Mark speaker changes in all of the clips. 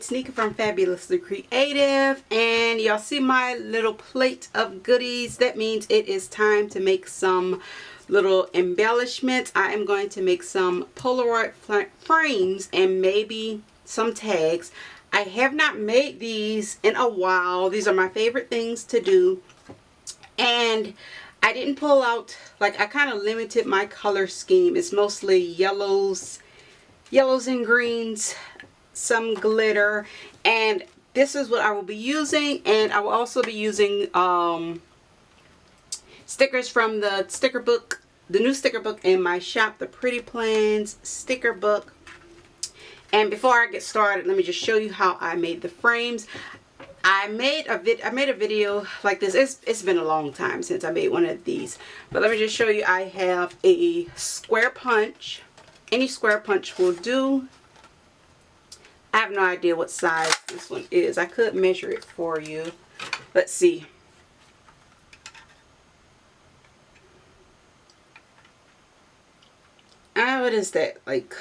Speaker 1: it's Nika from Fabulously Creative, and y'all see my little plate of goodies. That means it is time to make some little embellishments. I am going to make some Polaroid frames and maybe some tags. I have not made these in a while. These are my favorite things to do, and I didn't pull out, like, I kind of limited my color scheme. It's mostly yellows and greens, some glitter, and this is what I will be using. And I will also be using stickers from the sticker book, the new sticker book in my shop, the Pretty Plans sticker book. And before I get started, let me just show you how I made the frames. I made a video like this. It's been a long time since I made one of these, but let me just show you. I have a square punch. Any square punch will do. I have no idea what size this one is. I could measure it for you. Let's see. What is that? Like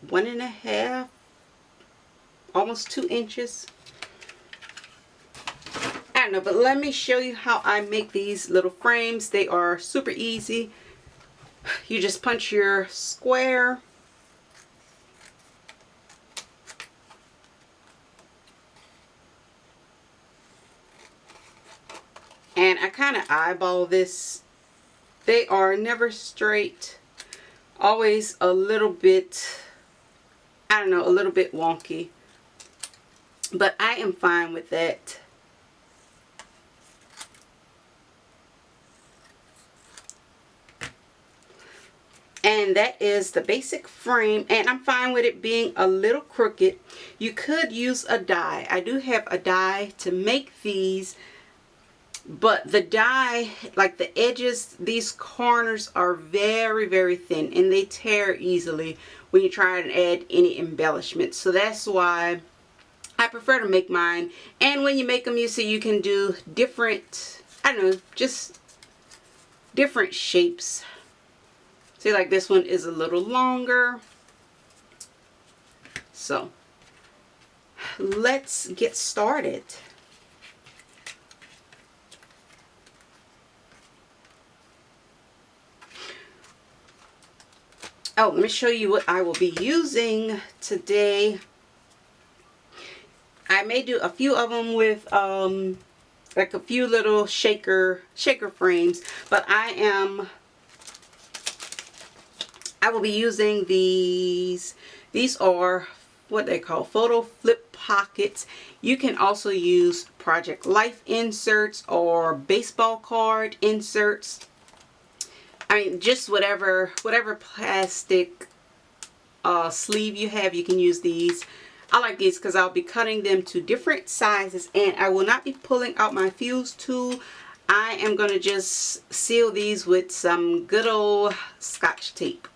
Speaker 1: 1.5, almost 2 inches. I don't know, but let me show you how I make these little frames. They are super easy. You just punch your square. And I kind of eyeball this. They are never straight. Always a little bit, I don't know, a little bit wonky. But I am fine with that. And that is the basic frame, and I'm fine with it being a little crooked. You could use a die. I do have a die to make these, but the die, like the edges, these corners are very, very thin, and they tear easily when you try and add any embellishments. So that's why I prefer to make mine. And when you make them, you see you can do different, I don't know, just different shapes. See, like this one is a little longer. So let's get started. Oh, let me show you what I will be using today. I may do a few of them with like a few little shaker frames, but I will be using these. These are what they call photo flip pockets. You can also use Project Life inserts or baseball card inserts. I mean, just whatever plastic sleeve you have, you can use these. I like these because I'll be cutting them to different sizes, and I will not be pulling out my fuse tool. I am going to just seal these with some good old Scotch tape.